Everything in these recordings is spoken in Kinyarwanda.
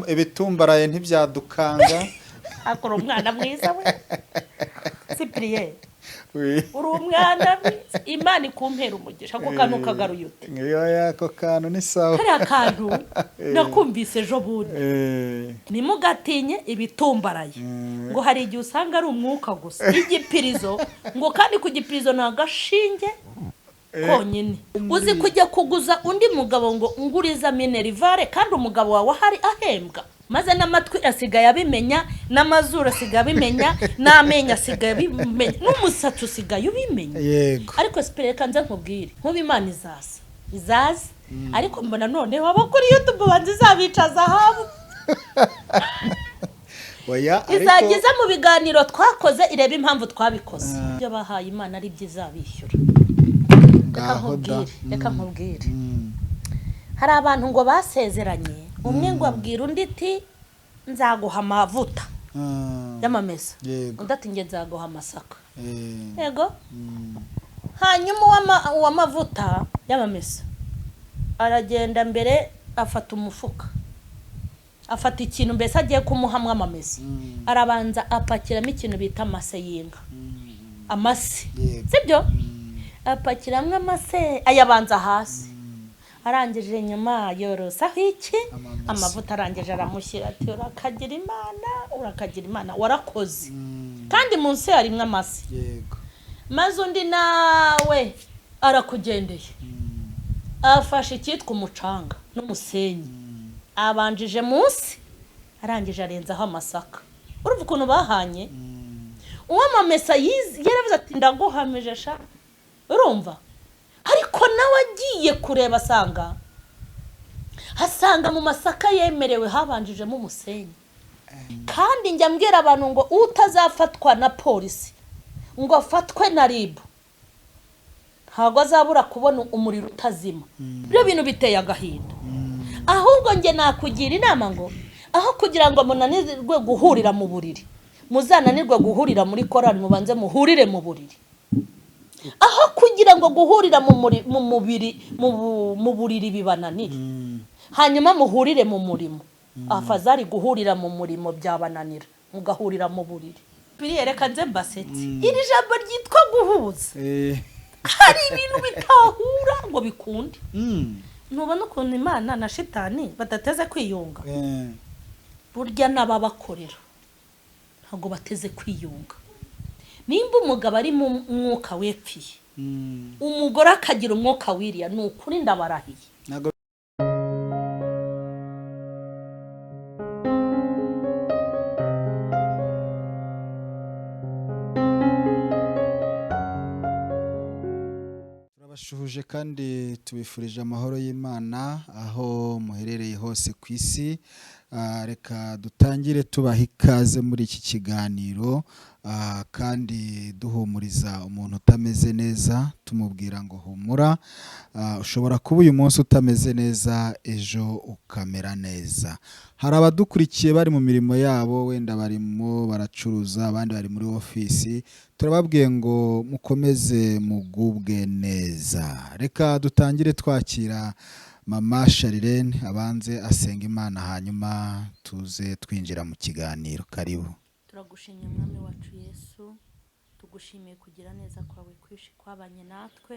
ibitumbaraye ntibyadukanga akora umwana mwiza we Cyprien uri umwana Imana ikumpera umugisha ko kantu kagaruye ute ngiyo yako kantu ni sawa hari akantu nakumvise ejo bundi nimugatinye ibitumbaraye ngo hari igihe usanga ari umwuka gusa igipirizo ngo kandi ku gipirizo nagashinge konyine uzi kujya kuguza undi mugabo ngo nguriza minerivare kandi umugabo wawe ahari ahembwa maze n'amatwi asigaye abimenya n'amazuru asigaye abimenya n'amenyo asigaye abimenya n'umusatsi usigaye ubimenya yego ariko Cyprien kanze nkubwire nk'ubu Imana izaza ariko mbona noneho abakuri YouTube banze izabicaza habo izagiza mu biganiro twakoze ireba impamvu twabikoze ibyo bahaye Imana ari byiza bishyura reka nkubwire hari abantu ngo basezeranye umwe ngo abwira undi ati nzaguha amavuta y'amamesa undi ati nge nzaguha amasaka yego hanyuma uw'amavuta y'amamesa aragenda mbere afata umufuka afata ikintu mbese agiye kumuhamwa amamesa arabanza apakiramo ikintu bita amase yinka amase sibyo apakiramwe amase ayabanza hasi arangije nyuma yorosaho iki amavuta arangije aramushyira ati urakagira Imana warakoze kandi munsi harimwe amase yego maze undi nawe arakugendeye afashe icyitwa umucanga n'umusenyi abanjije munsi arangije arenzaho amasaka urumva ukuntu bahanye uw'amamesa yaravuze ati ndaguhamije sha urumva ariko nawe agiye kureba asanga mu masaka yemerewe habanjijemo umusenyi kandi njya mbwira abantu ngo utazafatwa na polisi ngo afatwe na RIB ntabwo azabura kubona umuriro utazima ibyo bintu biteye agahinda ahubwo nge nakugira inama ngo aho kugira ngo munanirwe guhurira mu buriri muzananirwe guhurira muri korali mubanze muhurire mu buriri aho kugira ngo guhurira mu buriri bibananire hanyuma muhurire mu murimo afazari guhurira mu murimo byabananira mugahurira mu buriri birereka nze mbasetse iri jambo ryitwa guhuza hari ibintu bitahura ngo bikunde ntubona ukuntu Imana na shitani badateze kwiyunga burya n'ababakorera ntabwo bateze kwiyunga nimba umugabo ari mu mwuka wepfiye umugore akagira umwuka wiriya ni ukuri ndabarahiye turabashuhuje kandi tubifurije amahoro y'Imana aho muherereye hose ku isi reka dutangire tubaha ikaze muri iki kiganiro kandi duhumuriza umuntu utameze neza tumubwira ngo humura ushobora kuba uyu munsi utameze neza ejo ukamera neza hari abadukurikiye bari mu mirimo yabo wenda barimo baracuruza abandi bari muri ofisi turababwiye ngo mukomeze mugubwe neza reka dutangire twakira Mama M.Charlene abanze asenga Imana hanyuma tuze twinjira mu kiganiro karibu turagushimye mwami wacu Yesu tugushimiye kugira neza kwawe kwishi kwabanye natwe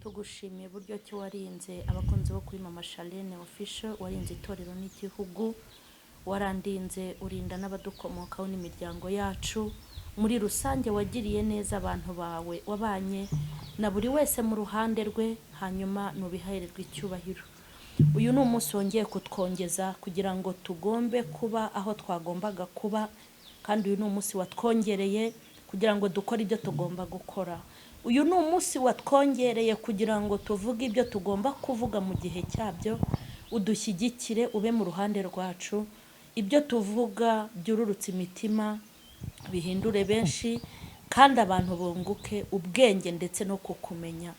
tugushimiye buryo cyo warinze abakunzi bo kuri Mama M.Charlene official warinze itorero n'igihugu warandinze urinda n'abadukomokaho n'imiryango yacu muri rusange wagiriye neza abantu bawe wabanye na buri wese mu ruhande rwe hanyuma nubiharirwe icyubahiro uyu ni umunsi wongeye kutwongeza kugira ngo tugombe kuba aho twagombaga kuba kandi uyu ni umunsi watwongereye kugira ngo dukore ibyo tugomba gukora uyu ni umunsi watwongereye kugira ngo tuvuge ibyo tugomba kuvuga mu gihe cyabyo udushyigikire ube mu ruhande rwacu ibyo tuvuga byururutse imitima bihindure benshi kandi abantu bunguke ubwenge ndetse no kukumenya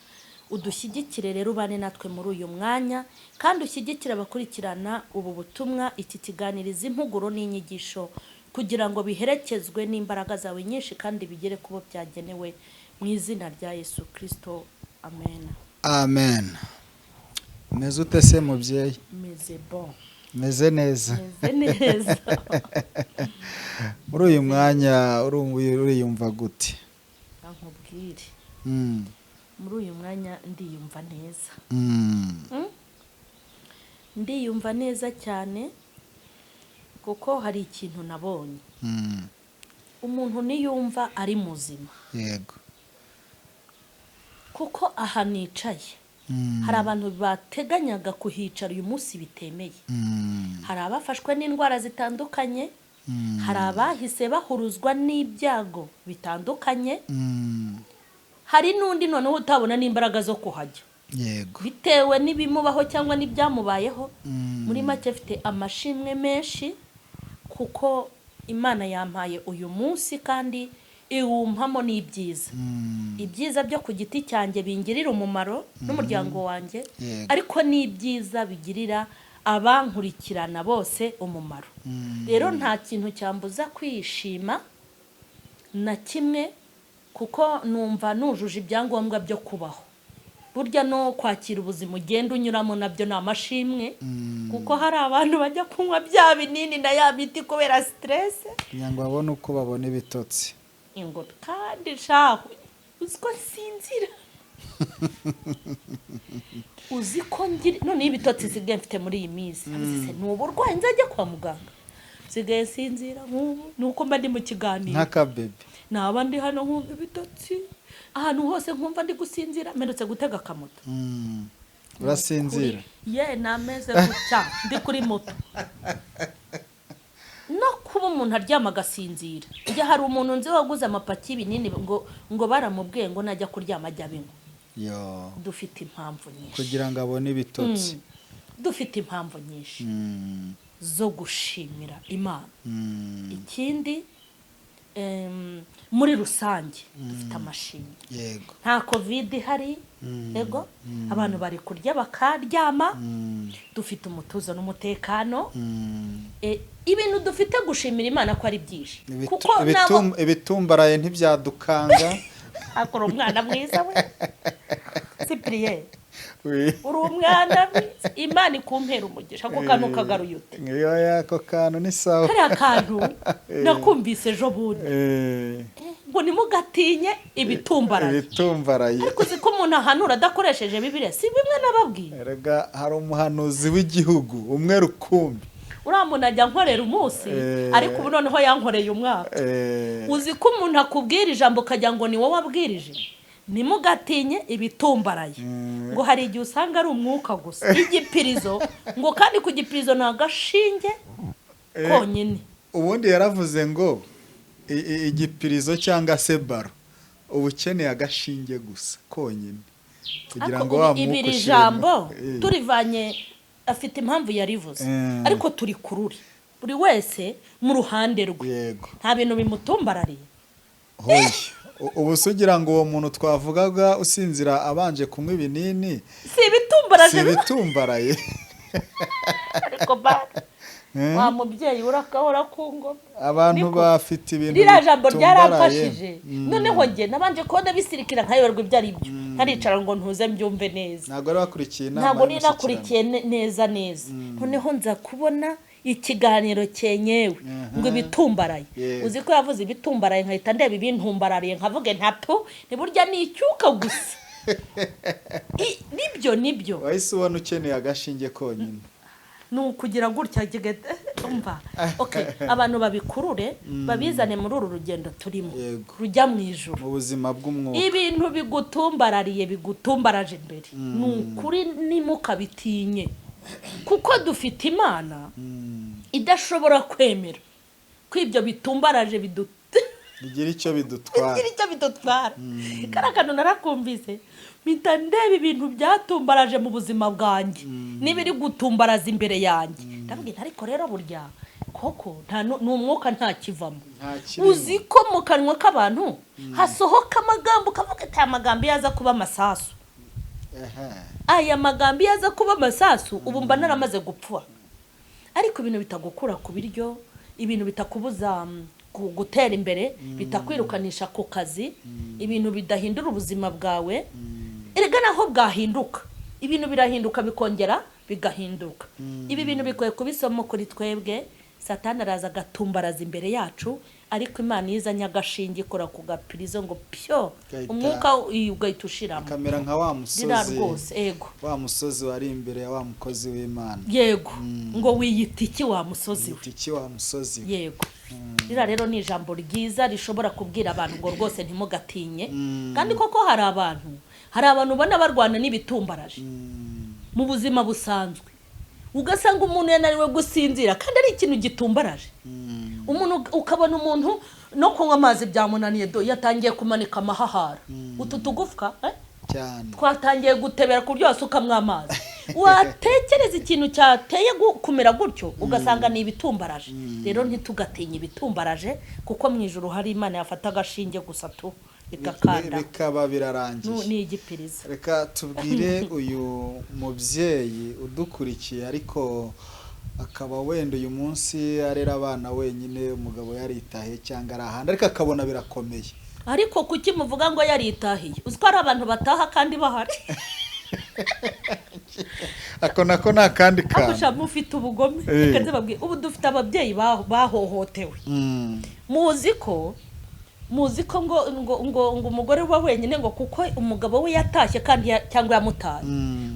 udushyigikire rero ubane natwe muri uyu mwanya kandi ushyigikire abakurikirana ubu butumwa iki kiganiriza impuguro n'inyigisho kugira ngo biherekezwe n'imbaraga zawe nyinshi kandi bigere kubo byagenewe mu izina rya Yesu Kristo amen amen meze ute se mubyeyi meze bon meze neza muri uyu mwanya uriyumva gute? nkubwire muri uyu mwanya ndiyumva neza. Ndiyumva neza cyane kuko hari ikintu nabonye. Umuntu niyumva ari muzima. Yego. Kuko aha nicaye hari abantu bateganyaga kuhicara uyu munsi bitemeye. Hari abafashwe n'indwara zitandukanye, hari abahise bahuruzwa n'ibyago bitandukanye, hari n'undi noneho utabona n'imbaraga zo kuhajya. Yego. Bitewe n'ibimubaho cyangwa n'ibyamubayeho. Muri make afite amashimwe menshi kuko Imana yampaye uyu munsi kandi iwumpamo n'ibyiza. Ibyiza byo ku giti cyanjye bingirira umumaro n'umuryango wanjye, ariko n'ibyiza bigirira abankurikirana bose umumaro. Rero nta kintu cyambuza kwishima na kimwe kuko numva nujuje ibyangombwa byo kubaho. Burya no kwakira ubuzima ugenda unyuramo nabyo ni amashimwe kuko hari abantu bajya kunywa bya binini na ya miti kubera stress kugira ngo babone uko babona ibitotsi. Ingo kandi shaho uziko sinzira uziko ngira none ibitotsi sigaye mfite muri iyi minsi. Ni uburwayi nzajya kwa muganga sigaye sinzira nuko mba ndi mu kiganiro nk'aka bebe naba ndi hano nkumva ibitotsi ahantu hose nkumva ndi gusinzira mperutse gutega akamoto. Urasinzira? Nameze gutya ndi kuri moto no kuba umuntu aryama agasinzira. Njye hari umuntu nzi waguze amapaki y'ibinini ngo baramubwiye ngo najya kuryama ajya binywa. Dufite impamvu nyinshi kugira ngo abone ibitotsi. Dufite impamvu nyinshi zo gushimira Imana. Ikindi muri rusange dufite amashimwe. Yego. Nta covid ihari. Yego. Abantu bari kurya bakaryama. Dufite umutuzo n'umutekano. Ibintu dufite gushimira Imana ko ari byinshi. Kuko ibitumbaraye ntibyadukanga. Akora umwana mwiza we. Cyprien. Uri umwana mwiza. Imana ikumpera umugisha ko kantu kagaruye ute. Ngiyo yako kantu ni sawa. Kariya kantu nakumvise ejo bundi. Ngo nimugatinye ibitumbaraye. Ibitumbaraye. Ariko ziko umuntu ahanura adakoresheje Bibiliya si bimwe nababwiye. Erega hari umuhanuzi w'igihugu umwe rukumbi. Uramuntu ajya nkorera umunsi ariko ubu noneho yankoreye umwaka. Uzi ko umuntu akubwira ijambo kajya ngo ni wowe wabwirije. Nimugatinye ibitumbaraye. Ngo hari igihe usanga ari umwuka gusa. Igipirizo ngo kandi ku gipirizo nta gashinge konyine. Ubundi yaravuze ngo igipirizo cyangwa se baro ubukeneye agashinge gusa konyine kugira ngo wa mwuka ibiri jambo turivanye afite impamvu yarivuze ariko turi kururi buri wese mu ruhande rwe. Nta bintu bimutumbarariye. Hoye ubu sugira ngo uwo muntu twavugaga usinzira abanje kunywa ibinini si ibitumbaraje. Si ibitumbaraye. Ariko wa mubyeyi urakahora ku ngoma. Abantu bafite ibintu rira jambo ryaramfashije. Noneho nge nabanje kode bisirikira nkayoberwa ibyo ari byo. Ntaricara ngo ntuze mbyumve neza. Ntago ari bakurikiye inama. Ntago ni nakurikiye neza. Noneho nza kubona ikiganiro cyenyewe ngo ibitumbaraye. Uzi ko yavuze ibitumbaraye nkahita ndeba ibintumbarariye nkavuge ntatu ni burya ni icyuka gusa. Nibyo. Wahise ubona ukeneye agashinge konyine. Nukugira gutya gigete umva. Okay, abantu babikurure babizane muri uru rugendo turimo. Rujya mu ijuru. Mu buzima bw'umwuka. Ibintu bigutumbarariye bigutumbaraje imbere. Nukuri nimukabitinye. Kuko dufite Imana idashobora kwemera ko ibyo bitumbaraje bigira icyo bidutwara. Karakano narakumvise mpita ndeba ibintu byatumbaraje mu buzima bwanjye n'ibiri gutumbaraza imbere yanjye. Ndabwira ariko rero burya koko n'umwuka nta kivamo. Uzi ko mu kanwa k'abantu hasohoka amagambo kavuga ati amagambo yaza kuba amasasu. Aya magambo yaza kuba amasasu ubu mba naramaze gupfa. Ariko ibintu bitagukura ku biryo, ibintu bitakubuza gutera imbere, bitakwirukanisha ku kazi, ibintu bidahindura ubuzima bwawe. Erega naho bwahinduka ibintu birahinduka bikongera bigahinduka. Ibi bintu bikoye kubisomo kuri twebwe. Satani araza agatumbaraza imbere yacu, ariko Imana izanye agashinge ikora ku gapirizo ngo pyo umwuka ugahita ushiramo. Kamera nka wa musozi. Rwose ego. Wa musozi wari imbere ya wa mukozi w'Imana. Yego. Ngo wiyita iki wa musozi we? Iki wa musozi. Yego. Rero ni ijambo ryiza rishobora kubwira abantu ngo rwose ntimugatinye. Kandi koko hari abantu ubona barwana n'ibitumbaraje mu buzima busanzwe, ugasanga umuntu yananiwe gusinzira kandi ari ikintu gitumbaraje. Umuntu ukabona umuntu no kunywa amazi byamunaniye, yatangiye kumanika amahahara, utu tugufwa cyane twatangiye gutebera ku buryo wasukamwa amazi. Watekereza ikintu cyateye kumera gutyo, ugasanga ni ibitumbaraje. Rero ntitugatinye ibitumbaraje, kuko mu ijuru hari Imana yafata agashinge gusa tu bikakanda bikaba birarangiye. Ni igipirizo. Reka tubwire uyu mubyeyi udukurikiye ariko akaba wenda uyu munsi arera abana wenyine, umugabo yaritahiye cyangwa ari ahandi, ariko akabona birakomeye. Ariko kuki muvuga ngo yaritahiye? Uziko ari abantu bataha kandi bahari. Ako nako nakandi kantu. Akusha mufite ubugome. Kaze babwiye ubu dufite ababyeyi bahohotewe. Muzi ko ngo umugore wa wenyine ngo kuko umugabo we yatashye kandi cyangwa yamutaye.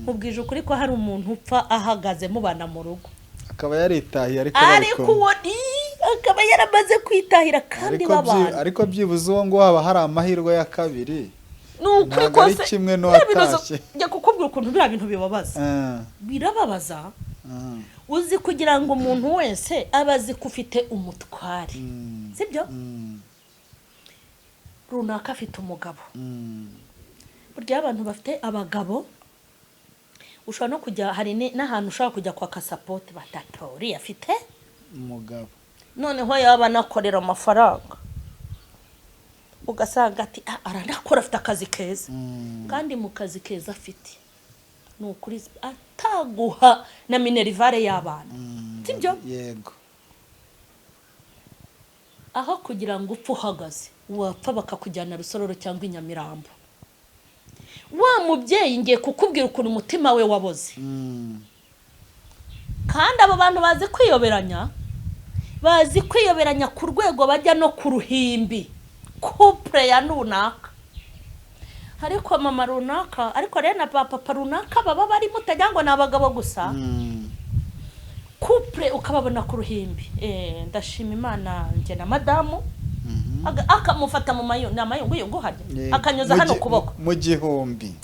Mubwije ukuri ko hari umuntu upfa ahagaze mubana mu rugo. Akaba yaritahiye ariko akaba yaramaze kwitahira kandi babana. Ariko byibuze uwo ngo haba hari amahirwe ya kabiri. Nuko kose kimwe no atashye. Njya kukubwira ukuntu bya bintu bibabaza. Birababaza. Uzi kugira ngo umuntu wese abazi kufite umutware. Sibyo? Runaka afite umugabo. Burya abantu bafite abagabo ushobora no kujya hari n'ahantu ushobora kujya kwa kasapoti batatori afite umugabo. Noneho yaba nakorera amafaranga, ugasanga ati aranakora afite akazi keza. Kandi mu kazi keza afite n'ukuri ataguha na minerivare y'abana. Sibyo? Yego. Aho kugira ngo upfe uhagaze wapfa bakakujyana Rusororo cyangwa Inyamirambo. Wa mubyeyi ngiye kukubwira ukuntu umutima we waboze. Kandi abo bantu bazi kwiyoberanya ku rwego bajya no ku ruhimbi. Couple ya runaka, ariko mama runaka, ariko rero na papa runaka baba bari mutajya ngo n'abagabo gusa. Couple ukababona ku ruhimbi. Ndashima Imana nje na madamu akamufata mu mayungu harya akanyuza hano kuboko mu gihumbi.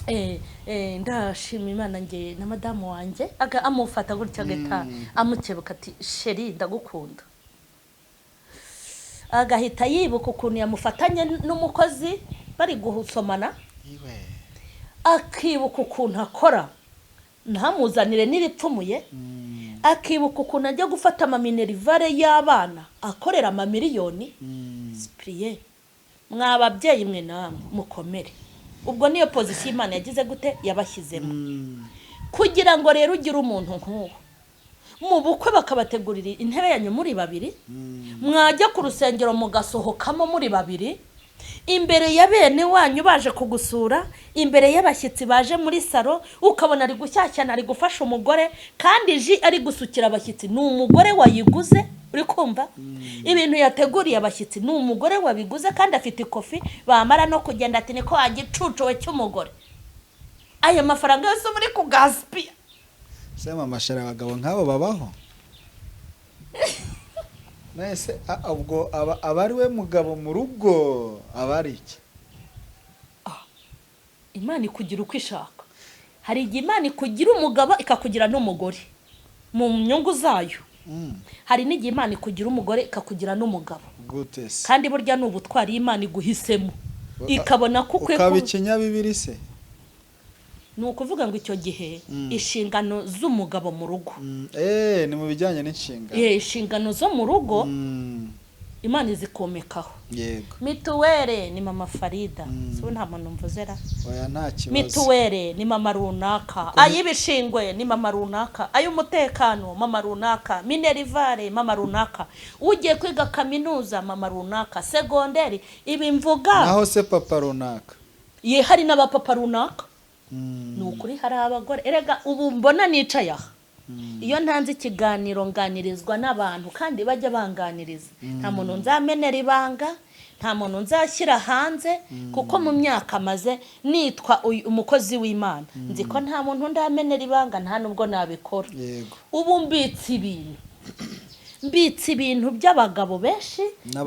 Ndashima Imana nje na madamu wanje amufata gutya geta amukebuka ati sheri ndagukunda. Agahita yibuka ukuntu yamufatanye n'umukozi bari guhusomana, akibuka ukuntu akora ntamuzanire n'iripfumuye, akibuka ukuntu ajya gufata amaminerivare y'abana akorera amamiliyoni. Spriye mwababyeyi mwe namwe mukomere. Ubwo niyo position Imana yagize gute yabashyizemo, kugira ngo rero ugire umuntu nk'uwo mu bukwe bakabategurira intebe yanyu muri babiri, mwajya ku rusengero mugasohokamo muri babiri, imbere ya bene wanyu baje kugusura, imbere y'abashyitsi baje muri saro, ukabona ari gushyashyana ari gufasha umugore kandi ji ari gusukira abashyitsi ni umugore wayiguze. Uri kumva? Ibintu yateguriye abashyitsi ni umugore wabiguze kandi afite ikofi, bamara no kugenda ati niko agicucuwe cy'umugore. Aya mafaranga yose muri kugaspia. Sema amashara abagabo nk'abo babaho. Nese ubwo abari we mugabo mu rugo abari iki? Imana ikugira uko ishaka. Hari igihe Imana ikugira umugabo ikakugira n'umugore mu nyungu zayo. Hari n'igihe Imana ikugira umugore ikakugira n'umugabo. Kandi burya n'ubutwari Imana iguhisemo ikabona kuko ukabikinya bibiri se. Nukuvuga ngo icyo gihe inshingano z'umugabo mu rugo ni mu bijyanye n'inshingano. Inshingano zo mu rugo Imana izikomekaho. Yego. Mituwere ni mama Farida. So nta muntu mvuzera. Oya nta kibazo. Mituwere ni mama runaka. Ayibishingwe ni mama runaka. Ayumutekano mama runaka. Minerivare mama runaka. Ugiye kwiga kaminuza mama runaka. Segonderi ibi mvuga. Naho se papa runaka. Hari n'abapapa runaka. Nukuri hari abagore. Erega ubu mbona nicaye aha. iyo ntanze ikiganiro nganirizwa n'abantu kandi bajya banganiriza nta muntu nzamenera ibanga nta muntu nzashyira hanze kuko mu myaka maze nitwa umukozi w'Imana nzi ko nta muntu ndamenera ibanga nta nubwo nabikora ubu mbitse ibintu by'abagabo benshi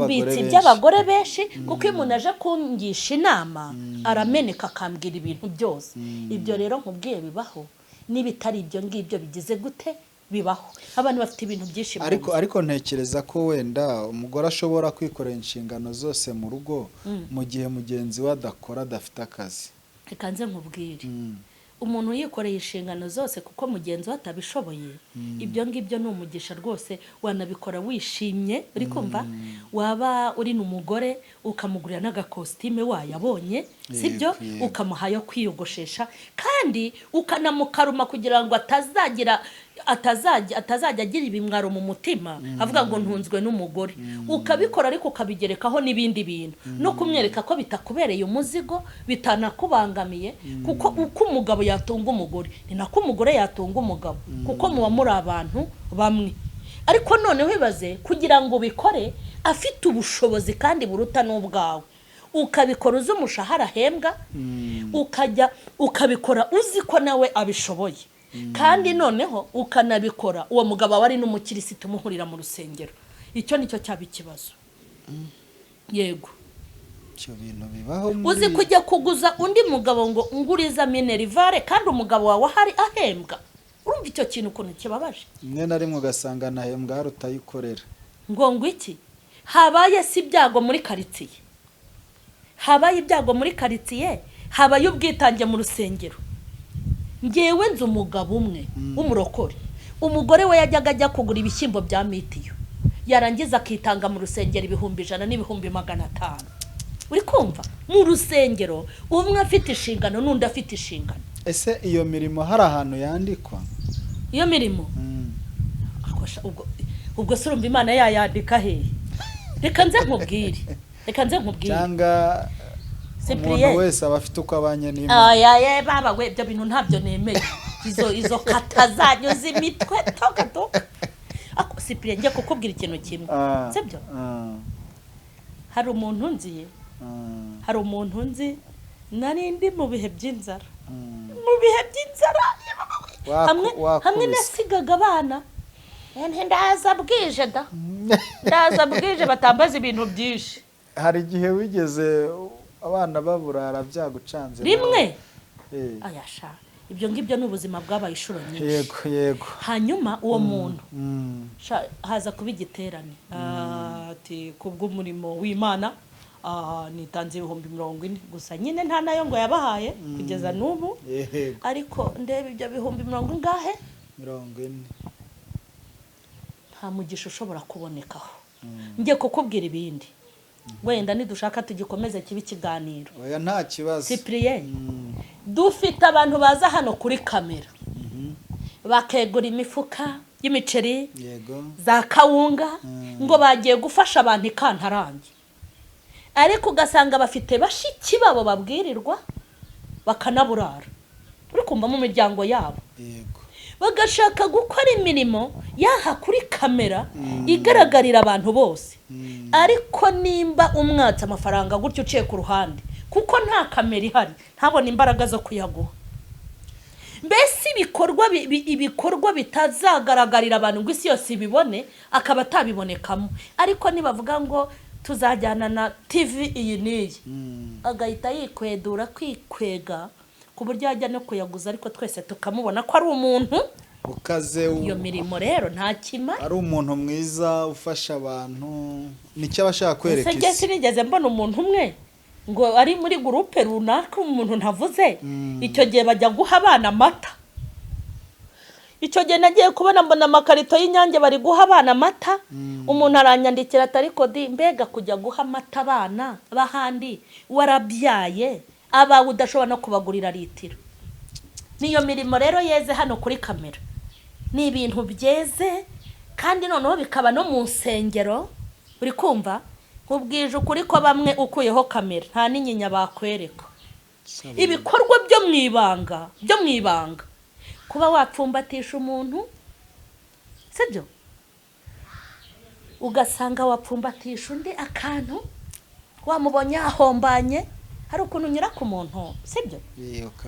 mbitse iby'abagore benshi kuko iyo umuntu aje kungisha inama arameneka akambwira ibintu byose ibyo rero nkubwiye bibaho n'ibitari ibyo ngibyo bigize gute bibaho abantu bafite ibintu byinshi ariko ntekereza ko wenda umugore ashobora kwikorera inshingano zose mu rugo mu gihe mugenzi we adakora adafite akazi reka nze nkubwire umuntu yikoreye inshingano zose kuko mugenzi we atabishoboye ibyo ngibyo ni umugisha rwose wanabikora wishimye uri kumva waba uri n'umugore ukamugurira n'agakositime wayabonye sibyo ukamuha yo kwiyogoshesha kandi ukanamukaruma kugira ngo atazajya agira ibimwaro mu mutima avuga ngo ntunzwe n'umugore ukabikora ariko ukabigerekaho n'ibindi bintu no kumwereka ko bitakubereye umuzigo bitanakubangamiye kuko uko umugabo yatunga umugore ni nako umugore yatunga umugabo kuko muba muri abantu bamwe ariko noneho ibaze kugira ngo ubikore afite ubushobozi kandi buruta n'ubwawe ukabikora uzi umushahara ahembwa ukajya ukabikora uzi ko nawe abishoboye kandi noneho ukanabikora uwo mugabo aba ari n'umukirisitu umuhurira mu rusengero icyo nicyo cyaba ikibazo yego cyo bintu bibaho uzi kujya kuguza undi mugabo ngo nguriza minerivare kandi umugabo wawe ahari ahembwa urumva icyo kintu ukuntu kibabaje rimwe na rimwe ugasanga nahembwa hari utayikorera ngo iki habaye si ibyago muri karitsiye habaye ubwitange mu rusengero ngewe nzi umugabo umwe w'umurokore umugore we yajyaga ajya kugura ibishyimbo bya mitiyo yarangiza akitanga mu rusengero 100 n'ibihumbi 500 uri kumva mu rusengero umwe afite inshingano n'undi afite inshingano ese iyo mirimo hari ahantu yandikwa iyo mirimo ubwo surumva Imana yayandika he reka nze nkubwire cyanga umuntu wese aba afite uko abanye n'Imana baba we ibyo bintu ntabyo nemeye izo katazanyo z'imitwe toka Cyprien njye kukubwira ikintu kimwe sibyo hari umuntu nzi narindi mu bihe by'inzara hamwe nasigaga abana ndaza bwije batambaza ibintu byinshi hari igihe wigeze abana baburara byagucanze rimwe ayasha ibyo ngibyo n'ubuzima bwabaye ishuro nyinshi yego hanyuma uwo muntu haza kuba igiterane ati kubw'umurimo w'Imana nitanze 40 gusa nyine nta nayo ngo yabahaye kugeza n'ubu ariko ndebe ibyo 40 ngahe 40 nta mugisha ushobora kubonekaho ngiye kukubwira ibindi wenda nidushaka tugikomeze kibi kiganiro oya nta kibazo Cyprien dufite abantu baza hano kuri kamera bakegura imifuka y'imiceri za kawunga ngo bagiye gufasha abantu ikantarange ariko ugasanga bafite bashiki babo babwirirwa bakanaburara uri kumva mu miryango yabo bagashaka gukora imirimo yaha kuri kamera igaragarira abantu bose ariko nimba umwatsa amafaranga gutyo uciye ku ruhande kuko nta kamera ihari ntabona imbaraga zo kuyaguha mbese ibikorwa bitazagaragarira abantu ngo isi yose ibibone akaba atabibonekamo ariko nibavuga ngo tuzajyana na TV iyi niyi agahita yikwedura kwikwega ku buryo yajya no kuyaguza ariko twese tukamubona ko ari umuntu ukaze iyo mirimo rero nta kima ari umuntu mwiza ufasha abantu nicyo abashaka kwereka isi sinigeze mbona umuntu umwe ngo ari muri groupe runaka umuntu ntavuze icyo gihe bajya guha abana amata icyo gihe nagiye kubona mbona amakarito y'inyange bari guha abana amata umuntu aranyandikira atari kodi mbega kujya guha amata abana bahandi warabyaye aba udashobora no kubagurira litiro niyo mirimo rero yeze hano kuri kamera ni ibintu byeze kandi noneho bikaba no mu nsengero uri kumva ubwije ukuri ko bamwe ukuyeho kamera nta n'inyinya bakwereka ibikorwa byo mwibanga kuba wapfumbatisha umuntu sibyo ugasanga wapfumbatisha undi akantu wamubonye ahombanye hari ukuntu unyura ku muntu sibyo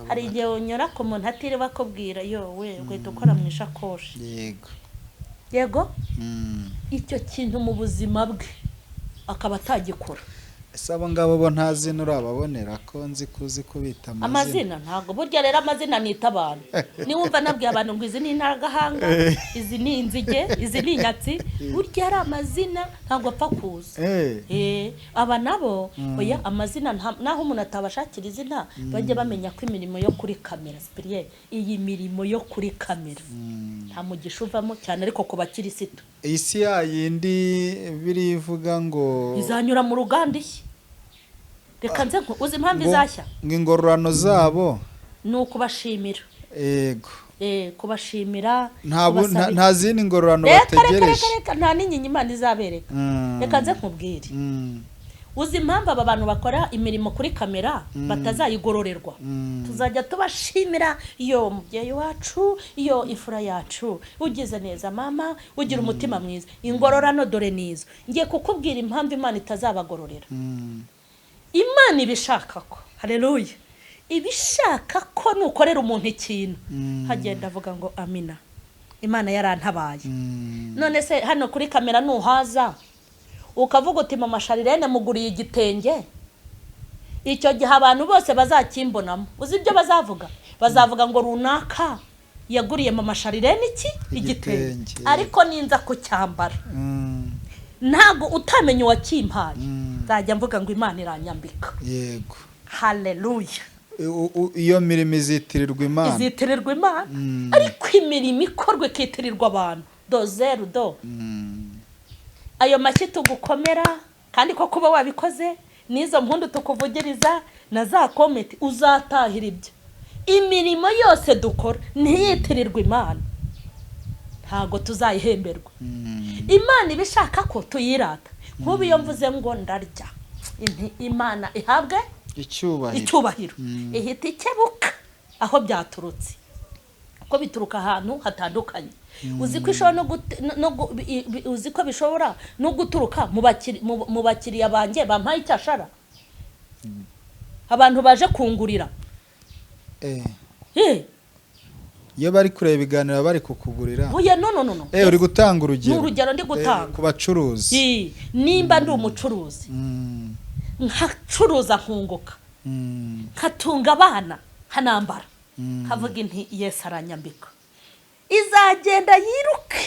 hari igihe unyura ku muntu atiriwe akubwira yowe ugahita ukora mu ishakoshi yego icyo kintu mu buzima bwe akaba atagikora ese abo ngabo bo nta zina urababonera ko nzi kuzi kubita amazina ntabwo burya rero amazina nita abantu niwumva nabwiye abantu ngo izi ni intaragahanga izi ni inzige izi ni inyatsi burya ari amazina ntabwo apfa kuza aba nabo oya amazina naho umuntu atabashakira izina bajye bamenya ko imirimo yo kuri kamera spirituel iyi mirimo yo kuri kamera nta mugisha uvamo cyane ariko ku bakirisitu isi yindi birivuga ngo izanyura mu ruganda iki reka nze uzi impamvu izashya ngingororano zabo ni ukubashimira yego kubashimira nta zindi ngororano bategereje reka nta n'inyinya Imana izabereka reka nze nkubwire uzi impamvu aba bantu bakora imirimo kuri kamera batazayigororerwa tuzajya tubashimira iyo mubyeyi wacu iyo ifura yacu ugize neza mama ugira umutima mwiza ingororano dore nizo ngiye kukubwira impamvu Imana itazabagororera Imana ibishaka ko haleluya ibishaka ko nukorera umuntu ikintu hagenda avuga ngo amina Imana yarantabaye none se hano kuri kamera nuhaza ukavuga uti mama Charlene muguriye igitenge icyo gihe abantu bose bazakimbonamo uzi ibyo bazavuga ngo runaka yaguriye mama Charlene iki igitenge ariko ninza kucyambara ntago utamenya uwakimpaye nzajya mvuga ngo Imana iranyambika yego haleluya iyo mirimo izitirirwa Imana ariko imirimo ikorwe kitirirwa abantu dozeru do ayo mashyi tugukomera kandi ko kuba wabikoze nizo mpundu tukuvugiriza na za komenti uzatahira ibyo imirimo yose dukora ntiyitirirwa Imana ntago tuzayihemberwa Imana ibishaka ko tuyirata nk'ubu iyo mvuze ngo ndarya Imana ihabwe icyubahiro ihita ikebuka aho byaturutse ko bituruka ahantu hatandukanye uzi ko bishobora no guturuka mu bakiriya banjye bampaye icyashara abantu baje kungurira iyo bari kureba ibiganiro bari kukugurira oya no uri gutanga urugero ndi gutanga ku bacuruzi nimba ndi umucuruzi nkacuruza nkunguka nkatunga abana nkanambara havuga inti Yesu aranyambika izagenda yiruke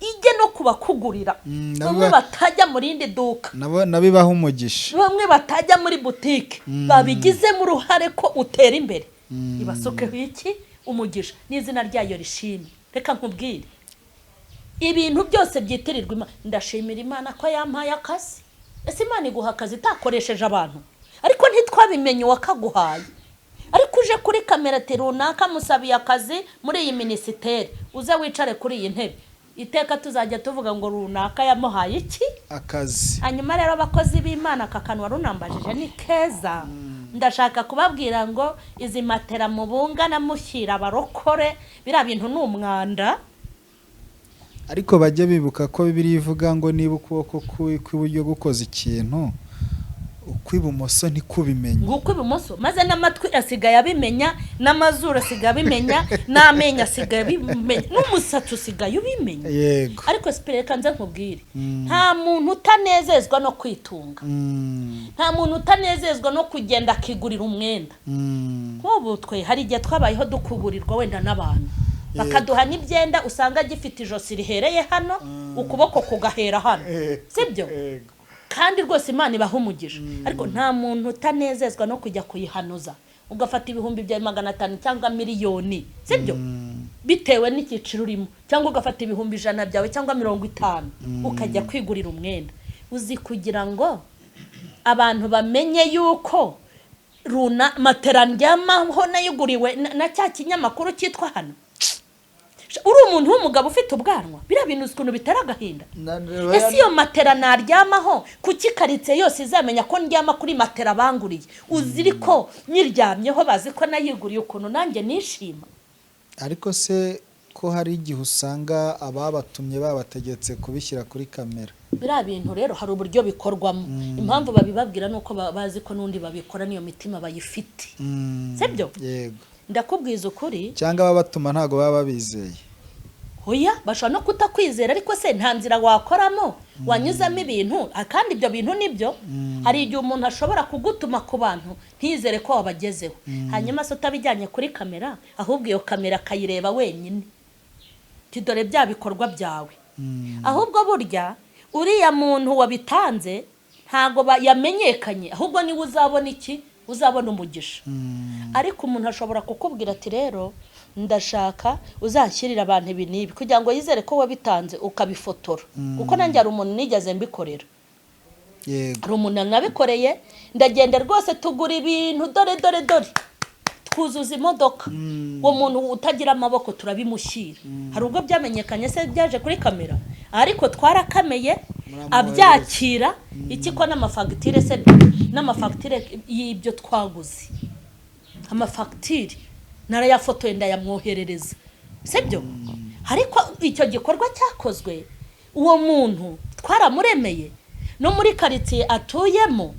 ijye no kubakugurira bamwe batajya mu rindi duka nabibaho umugisha bamwe batajya muri boutique babigizemo uruhare ko utera imbere ibasokeho iki umugisha n'izina ryayo rishimye reka nkubwire ibintu byose byitirirwa Imana ndashimira Imana ko yampaye akazi ese Imana iguha akazi itakoresheje abantu ariko ntitwabimenye wakaguhaye ariko uje kuri kamera runaka musabiye akazi muri iyi minisiteri uze wicare kuri iyi ntebe iteka tuzajya tuvuga ngo runaka yamuhaye iki akazi hanyuma rero abakozi b'Imana kakanwa runambajije ni keza ndashaka kubabwira ngo izi matera mubungana mushyira abarokore bira bintu n'umwanda ariko bajye bibuka ko Bibiliya ivuga ngo niba ukuboko kw'iburyo gukoze ikintu ukwibumoso ntikubimenye ukwibumoso maze n'amatwi asigaye abimenya n'amazuru asigaye abimenya n'amenyo asigaye abimenya n'umusatsi usigaye ubimenya yego ariko sipireka nze nkubwire nta muntu utanezezwa no kwitunga nta muntu utanezezwa no kugenda akigurira umwenda nk'ubu twe hari igihe twabayeho dukugurirwa wenda n'abantu bakaduha n'ibyenda usanga gifite ijosi rihereye hano ukuboko kugahera hano sibyo kandi rwose Imana ibaha umugisha ariko nta muntu utanezezwa no kujya kuyihanuza ugafata ibihumbi bya 500 cyangwa miliyoni sibyo bitewe n'ikiciro urimo cyangwa ugafata ibihumbi 100 byawe cyangwa 50 ukajya kwigurira umwenda uzi kugira ngo abantu bamenye yuko runa matera ndyamaho nayiguriwe na cya kinyamakuru cyitwa hano uri umuntu w'umugabo ufite ubwanwa bira bintu ukuntu bitera agahinda ese iyo matera naryamaho kukikaritse yose izamenya ko ndyama kuri matera banguriye uziri ko nyiryamyeho bazi ko nayiguriye ukuntu nanjye nishima ariko se ko hari igihe usanga ababatumye babategetse kubishyira kuri kamera. biriya bintu rero hari uburyo bikorwamo. Impamvu babibabwira nuko bazi ko n'undi babikora niyo mitima bayifite. Sibyo? Yego. Ndakubwiza ukuri. Cyangwa ababatuma ntago baba babizeye. Hoya bashobora no kutakwizera ariko se nta nzira wakoramo wanyuzamo ibintu kandi ibyo bintu nibyo. Hari igihe umuntu ashobora kugutuma ku bantu ntizere ko wabagezeho, hanyuma se utabijyanye kuri kamera, ahubwo iyo kamera akayireba wenyine, tidore bya bikorwa byawe. Ahubwo burya uriya muntu wabitanze ntago yamenyekanye, ahubwo niwe uzabona iki, uzabona umugisha. Ariko umuntu ashobora kukubwira ati rero ndashaka uzashyirira abantu ibi nibi kugira ngo yizere ko wabitanze ukabifotora, kuko nanjye ari umuntu nigeze mbikorera. Yego. Ari umuntu nabikoreye, ndagenda rwose tugura ibintu dore twuzuza imodoka. Uwo muntu utagira amaboko turabimushyira. Hari ubwo byamenyekanye se byaje kuri kamera, ariko twarakameye abyakira iki ko n'amafagitire se n'amafagitire y'ibyo twaguze, amafagitire narayafotoye ndayamwoherereza. Sibyo? Ariko icyo gikorwa cyakozwe uwo muntu twaramuremeye, no muri quartier atuyemo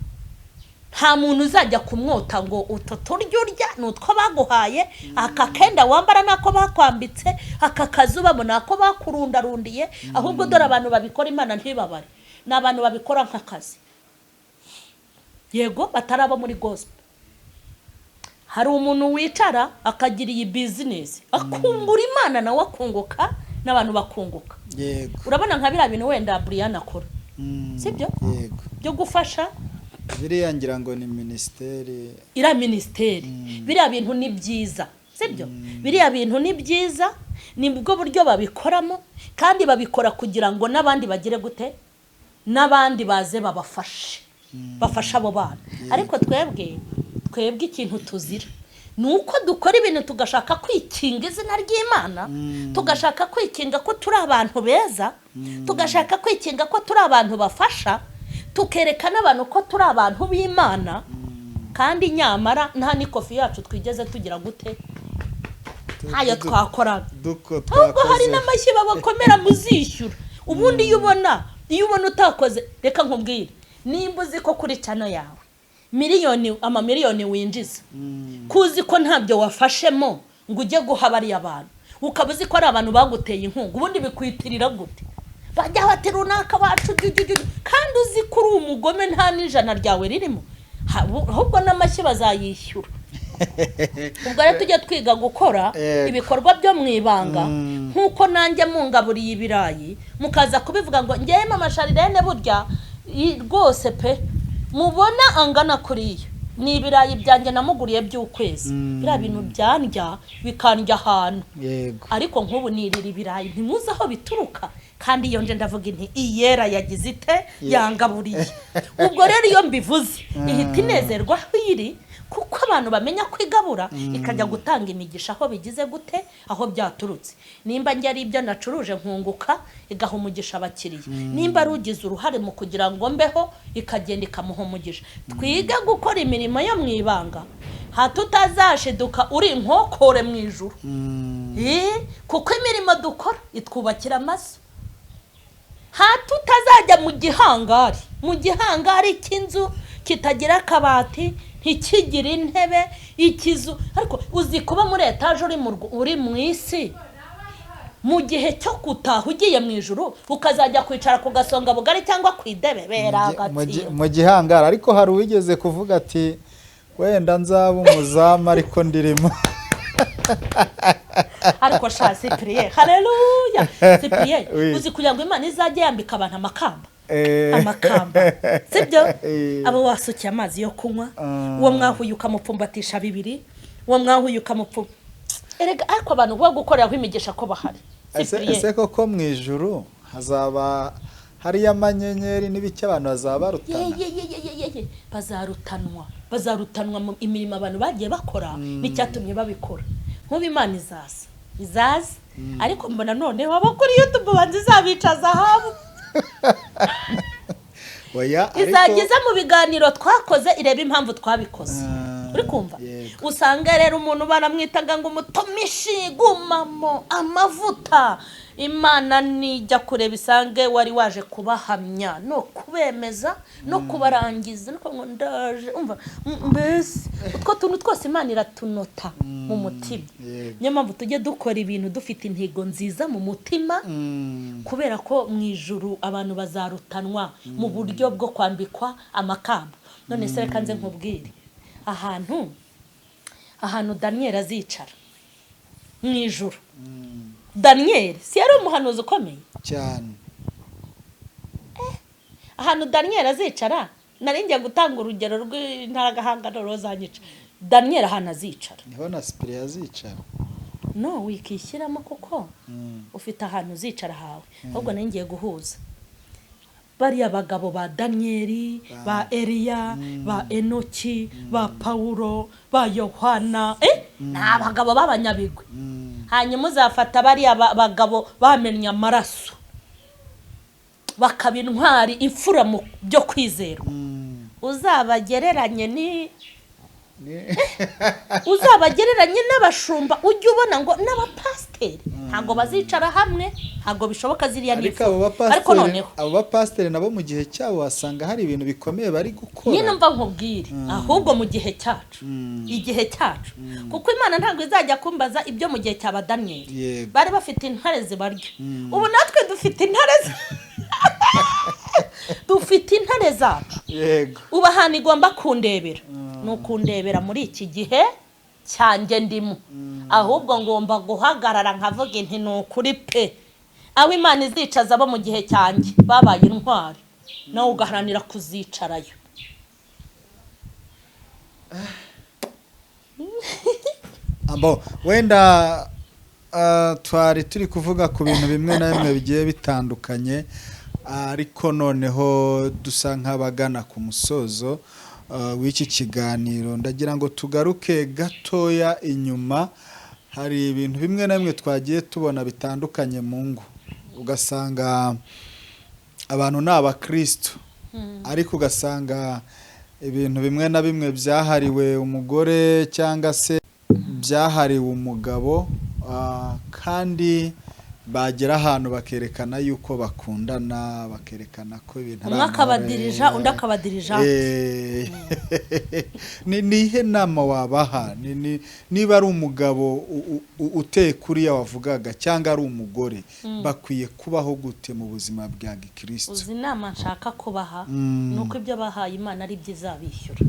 nta muntu uzajya kumwota ngo utoturya urya nutwo baguhaye, akakenda wambara nako bakwambitse, akakazubamo nako bakurundarundiye. Ahubwo dore abantu babikora Imana ntibabare, n'abantu babikora nk'akazi. Yego bataraba muri gospel. Hari umuntu wicara akagira iyi business akungura Imana nawe akunguka n'abantu bakunguka. Yego. Urabona nka biriya bintu wenda Brian akora. Sibyo? Yego. Byo gufasha biriya ngira ngo ni ministeri. Ira ministeri. Biriya bintu ni byiza. Sibyo? Biriya bintu ni byiza, nibwo buryo babikoramo kandi babikora kugira ngo nabandi bagire gute, nabandi baze babafashe. Bafasha abo bana. Ariko twebwe ikintu tuzira nuko dukora ibintu tugashaka kwikinga izina ry'Imana, tugashaka kwikinga ko turi abantu beza, tugashaka kwikinga ko turi abantu bafasha, tukerekana abantu ko turi abantu b'Imana, kandi nyamara nta nikofi yacu twigeze tugira gute, ntayo twakoraga. Ahubwo hari n'amashyi babakomera muzishyura. Ubundi iyo ubona utakoze, reka nkubwire, nimba uzi ko kuri cyane yawe miliyoni winjiza, kuzi ko ntabyo wafashemo ngo ujye guha bariya abantu, ukaba uzi ko ari abantu baguteye inkunga, ubundi bikwitirira gute? Bajya bati runaka wacu kandi uzi ko uri umugome nta n'ijana ryawe ririmo, ahubwo n'amashyi bazayishyura. Ubwo rero tujye twiga gukora ibikorwa byo mu ibanga, nk'uko nanjye mungaburiye ibirayi mukaza kubivuga ngo ngewe mama Charlene burya rwose pe mubona angana kuriya ni ibirayi byanjye namuguriye by'ukwezi. Biriya bintu byandya bikandya ahantu. Yego. Ariko nk'ubu nirira ibirayi ntimuzi aho bituruka, kandi iyo nje ndavuga inti iyera yagize ite yangaburiye. Ubwo rero iyo mbivuze ihita inezerwa hiri, kuko abantu bamenya kwigabura ikajya gutanga imigisha aho bigize gute, aho byaturutse. Nimba njye ari ibyo nacuruje nkunguka igaha umugisha abakiriya, nimba rugize uruhare mu kugira ngo mbeho ikagenda ikamuha umugisha. Twiga gukora imirimo yo mu ibanga, hatutazashiduka uri inkokore mu ijuru. Kuko imirimo dukora itwubakira amaso. Hatutazajya mu gihangari cy'inzu kitagira akabati, ntikigira intebe, ikizu. Ariko uzi kuba muri etaje uri mu isi, mu gihe cyo gutaha ugiye mu ijuru ukazajya kwicara ku gasonga bugari cyangwa ku idebe beragati mu gihangara. Ariko hari uwigeze kuvuga ati wenda nzaba umuzamu ariko ndirimo. Ariko sha Cyprien, haleluya. Cyprien, uzi kugira ngo Imana izajye yambika abantu amakamba. Amakamba. Sibyo? Abo wasukiye amazi yo kunywa, uwo mwahuye ukamupfumbatisha bibiri, uwo mwahuye ukamupfu. Erega ariko abantu bo gukorera kwimigisha ko bahari. Ese koko mu ijuru hazaba hari amanyenyeri n'ibiki abantu bazabarutana? Bazarutanwa mu imirimo abantu bagiye bakora, n'icyatumye babikora. Nk'ubu Imana izaza ariko mbona none waba kuri YouTube banze zabicaza habo. Oya, izageza mu biganiro twakoze ireba impamvu twabikoze. Uri kumva? usanga rero umuntu baramwitaga ngo umutumishi gumamo amavuta. Imana nijya kureba isange wari waje kubahamya no kubemeza no kubarangiza no ngo ndaje umva mbese utwo tuntu twose Imana iratunota mu mutima. Niyo mpamvu tujye dukora ibintu dufite intego nziza mu mutima, kubera ko mu ijuru abantu bazarutanwa mu buryo bwo kwambikwa amakamba. None se reka nze nkubwire ahantu Daniel azicara mu ijuru. Daniel si yari umuhanuzi ukomeye cyane. Ahantu Daniel azicara narinjye gutanga urugero rw'intaragahanga rozanyica. Daniel ahantu azicara niho na Spire azicara. No wikishyiramo kuko ufite ahantu uzicara hawe. Ahubwo naringiye guhuza bariya bagabo ba Daniel, ba Eliya, ba Enoki, ba Paulo, ba Yohana, ni abagabo b'abanyabigwi. Hanyuma uzafata bariya bagabo bamennye amaraso bakaba intwari imfura mu byo kwizera, uzabagereranye uzabagereranye n'abashumba. Ujye ubona ngo n'abapasiteri ntabwo bazicara hamwe, ntabwo bishoboka ziriya n'ifu. Ariko noneho abo bapasiteri nabo mu gihe cyabo wasanga hari ibintu bikomeye bari gukora. nyine mva nkubwire ahubwo mu gihe cyacu, igihe cyacu, kuko Imana ntabwo izajya kumbaza ibyo mu gihe cyaba Daniel bari bafite intare zibarya. Ubu natwe dufite intare dufite intare zacu. Yego. Uba ahantu igomba kundebera ni ukundebera muri iki gihe cyanjye ndimo. Ahubwo ngomba guhagarara nkavuga nti ni ukuri pe, aho Imana izicaza abo mu gihe cyanjye babaye intwari, nawe ugaharanira kuzicarayo. Wenda twari turi kuvuga ku bintu bimwe na bimwe bigiye bitandukanye, ariko noneho dusa nk'abagana ku musozo w'iki kiganiro. Ndagira ngo tugaruke gatoya inyuma. Hari ibintu bimwe na bimwe twagiye tubona bitandukanye mu ngo, ugasanga abantu ni abakristo ariko ugasanga ibintu bimwe na bimwe byahariwe umugore cyangwa se byahariwe umugabo, kandi bagera ahantu bakerekana yuko bakundana, bakerekana ko ibintu umwe akabadirija undi akabadirija. Ni ihe nama wabaha niba ari umugabo uteye kuriya wavugaga cyangwa ari umugore, bakwiye kubaho gute mu buzima bwa gikristo? Uzi inama nshaka kubaha nuko ibyo bahaye Imana ari byizabishyura.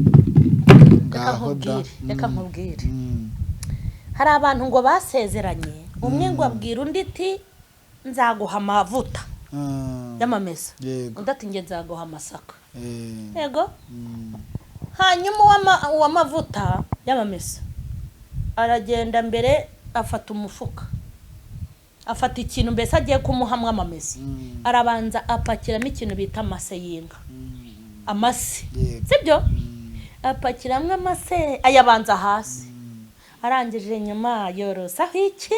Reka nkubwire hari abantu ngo basezeranye, umwe ngo abwira undi ati nzaguha amavuta y'amamesa, undi ati nge nzaguha amasaka. Yego. Hanyuma uw'amavuta y'amamesa aragenda mbere afata umufuka, afata ikintu mbese agiye kumuhamwa amamesa, arabanza apakiramo ikintu bita amase yinka. Amase sibyo? Apakiramwe amase ayabanza hasi, arangije nyuma yorosaho iki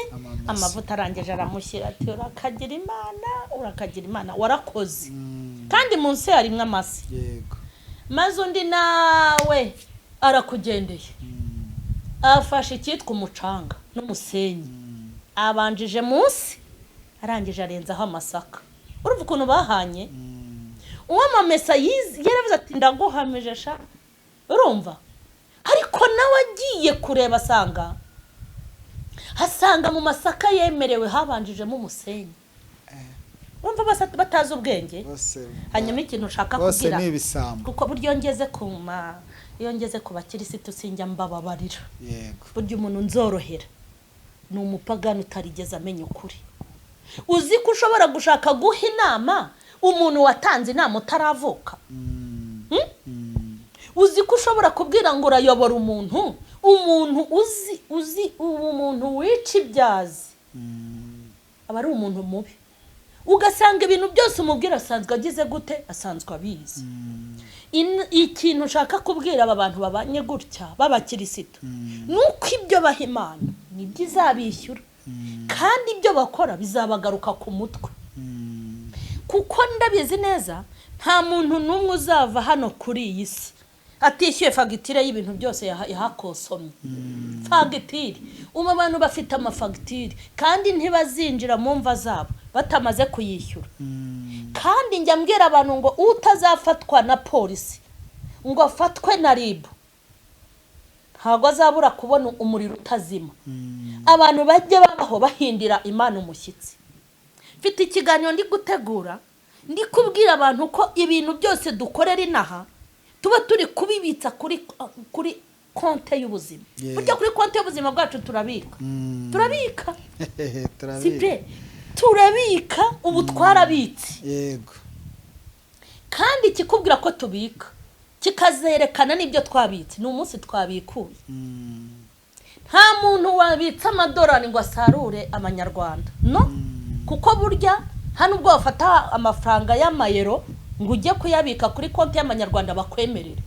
amavuta, arangije aramushyira ati urakagira Imana warakoze. Kandi munsi harimo amase. Yego. Maze undi nawe arakugendeye, afashe icyitwa umucanga n'umusenyi, abanjije munsi, arangije arenzaho amasaka. Urumva ukuntu bahanye? Uw'amamesa yaravuze ati ndaguhamije sha, urumva? Ariko nawe agiye kureba asanga mu masaka yemerewe habanjijemo umusenyi. Urumva batazi ubwenge. Hanyuma ikintu ushaka kugira kuko buryo ngeze ku bakirisitu sinjya mbababarira. Yego. Buryo umuntu nzorohera ni umupagani utarigeze amenya ukuri. Uzi ko ushobora gushaka guha inama umuntu watanze inama utaravuka. Uzi ko ushobora kubwira ngo urayobora umuntu uzi umuntu wica ibyazi aba ari umuntu mubi. Ugasanga ibintu byose umubwira asanzwe agize gute, asanzwe abizi. Ikintu ushaka kubwira aba bantu babanye gutya b'abakirisitu nuko ibyo baha Imana nibyo izabishyura, kandi ibyo bakora bizabagaruka ku mutwe. Kuko ndabizi neza nta muntu n'umwe uzava hano kuri iyi si atishyuye fagitire y'ibintu byose yahakosomye. Fagitire abantu bafite amafagitire kandi ntibazinjira mu mva zabo batamaze kuyishyura. Kandi njya mbwira abantu ngo utazafatwa na polisi ngo afatwe na RIB ntabwo azabura kubona umuriro utazima. Abantu bajye babaho bahindira Imana umushyitsi. Mfite ikiganiro ndi gutegura ndi kubwira abantu ko ibintu byose dukorera inaha tuba turi kubibitsa kuri konte y'ubuzima. Burya kuri konte y'ubuzima bwacu turabika. Sibye turabika ubu twarabitse. Yego. Kandi kikubwira ko tubika kikazerekana n'ibyo twabitse. Ni umunsi twabikuye. Nta muntu wabitsa amadolari ngo asarure amanyarwanda. No? Kuko burya hano ubwo bafata amafaranga y'amayero ngo ujye kuyabika kuri konti y'amanyarwanda bakwemerera.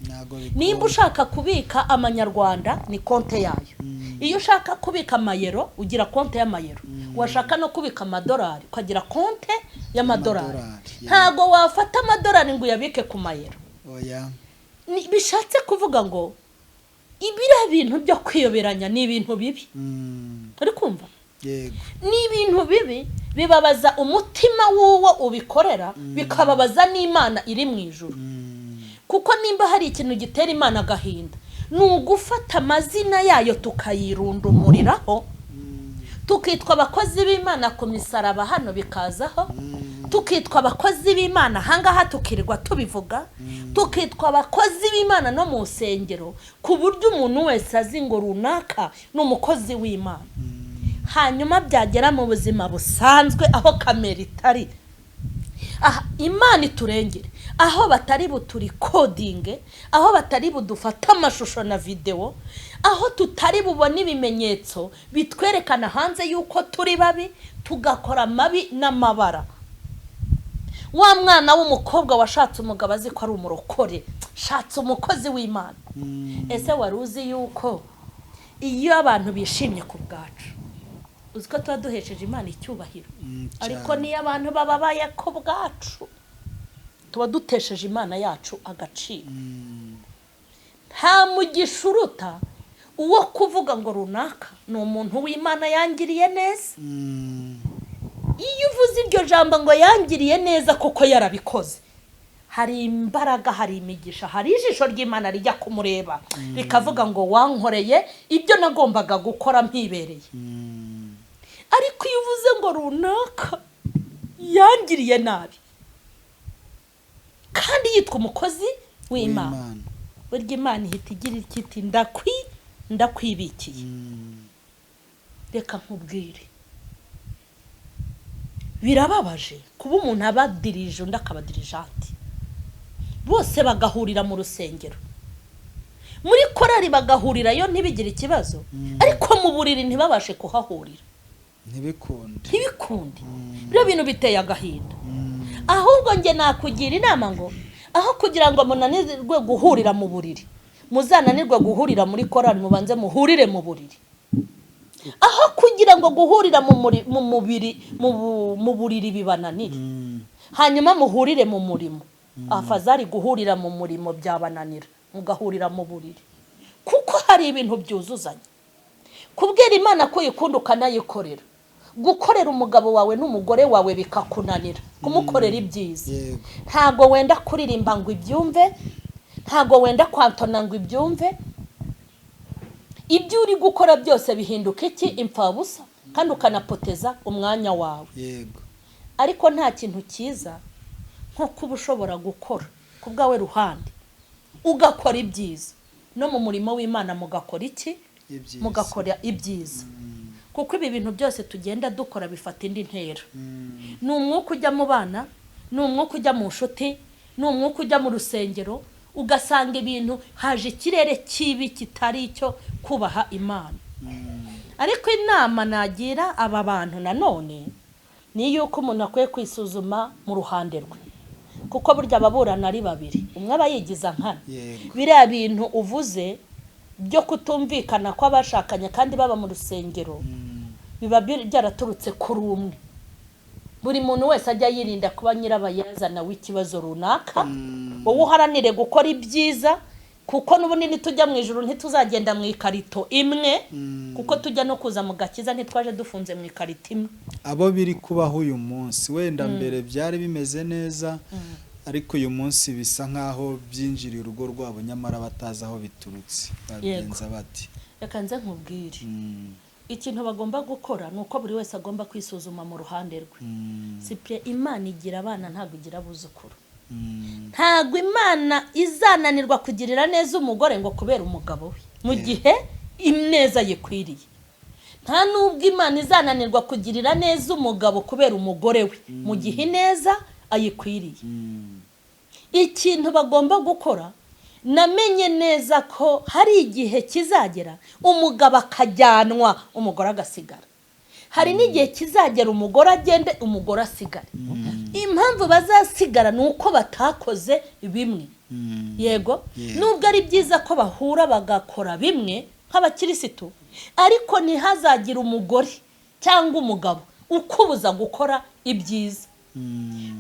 Nimba ushaka kubika amanyarwanda ni konti yayo. Iyo ushaka kubika amayero ugira konti y'amayero. Washaka no kubika amadolari ukagira konti y'amadolari. Ntago wafata amadolari ngo uyabike ku mayero. Oya. Bishatse kuvuga ngo ibira bintu byo kwiyoberanya ni ibintu bibi. Uri kumva? Yego. Ni ibintu bibi bibabaza umutima w'uwo ubikorera bikababaza n'Imana iri mu ijuru. Kuko nimba hari ikintu gitera Imana agahinda ni ugufata amazina yayo tukayirundumuriraho, tukitwa abakozi b'Imana ku misaraba hano bikazaho, tukitwa abakozi b'Imana hangaha tukirirwa tubivuga, tukitwa abakozi b'Imana no mu nsengero ku buryo umuntu wese azi ngo runaka n'umukozi w'Imana. Hanyuma byagera mu buzima busanzwe aho kamera itari. Imana iturengere aho batari buturi coding, aho batari budufata amashusho na video, aho tutari bubona ibimenyetso bitwerekana hanze yuko turi babi tugakora mabi n'amabara. Wa mwana w'umukobwa washatse umugabo azi ko ari umurokore, shatse umukozi w'Imana. Ese waruzi yuko iyo abantu bishimye ku bwacu uziko tuba duhesheje Imana icyubahiro, ariko niyo abantu bababaye ku bwacu tuba dutesheje Imana yacu agaciro. Nta mugisha uruta uwo kuvuga ngo runaka ni umuntu w'Imana yangiriye neza. Iyo uvuze iryo jambo ngo yangiriye neza kuko yarabikoze, hari imbaraga, hari imigisha, hari ijisho ry'Imana rijya kumureba rikavuga ngo wankoreye ibyo nagombaga gukora mpibereye. Ariko iyo uvuze ngo runaka yangiriye nabi kandi yitwa umukozi w'Imana, burya Imana ihita igira ikiti ndakwibikiye. Reka nkubwire, birababaje kuba umuntu abadirije undi akabadirigenti, bose bagahurira mu rusengero, muri korari bagahurirayo ntibigire ikibazo, ariko mu buriri ntibabashe kuhahurira. Ntibikunde. Biro bintu biteye agahinda. Ahubwo nge nakugira inama ngo aho kugira ngo munanirwe guhurira mu buriri, muzananirwe guhurira muri korari, mubanze muhurire mu buriri. Aho kugira ngo guhurira mu buriri bibananire, hanyuma muhurire mu murimo, afazari guhurira mu murimo byabananira mugahurira mu buriri. Kuko hari ibintu byuzuzanya. Kubwira Imana ko yikunda ukanayikorera, gukorera umugabo wawe n'umugore wawe bikakunanira, kumukorera ibyiza. Ntago wenda kuririmba ngo ibyumve, ntago wenda kwantona ngo ibyumve. Ibyo uri gukora byose bihinduka iki? Impfabusa, kandi ukanapoteza umwanya wawe. Ariko nta kintu cyiza nko kuba ushobora gukora ku bwawe ruhande ugakora ibyiza, no mu murimo w'Imana mugakora iki? Mugakora ibyiza. Kuko ibi bintu byose tugenda dukora bifata indi ntera. Ni umwuka ujya mu bana, ni umwuka ujya mu nshuti, ni umwuka ujya mu rusengero, ugasanga ibintu haje ikirere kibi kitari icyo kubaha Imana. Ariko inama nagira aba bantu nanone ni yuko umuntu akwiye kwisuzuma mu ruhande rwe, kuko burya ababurana ari babiri, umwe aba yigiza nkana. Biriya bintu uvuze byo kutumvikana kw'abashakanye kandi baba mu rusengero biba byaraturutse kuri umwe. Buri muntu wese ajya yirinda kuba nyirabayazana w'ikibazo runaka. Wowe uharanire gukora ibyiza kuko n'ubundi nitujya mu ijuru ntituzagenda mu ikarito imwe kuko tujya no kuza mu gakiza ntitwaje dufunze mu ikarito imwe. abo biri kubaho uyu munsi wenda mbere byari bimeze neza ariko uyu munsi bisa nkaho byinjiriye urugo rwabo nyamara batazi aho biturutse bagenza bati reka nze nkubwire ikintu bagomba gukora nuko buri wese agomba kwisuzuma mu ruhande rwe. Sipre Imana igira abana ntabwo igira abuzukuru. Ntabwo Imana izananirwa kugirira neza umugore ngo kubera umugabo we mu gihe ineza yikwiriye. Nta nubwo Imana izananirwa kugirira neza umugabo kubera umugore we mu gihe ineza ayikwiriye. Ikintu bagomba gukora, namenye neza ko hari igihe kizagera umugabo akajyanwa umugore agasigara. Hari n'igihe kizagera umugore agende umugore asigare. Impamvu bazasigara nuko batakoze bimwe. Yego nubwo ari byiza ko bahura bagakora bimwe nk'abakirisitu, ariko ntihazagira umugore cyangwa umugabo ukubuza gukora ibyiza.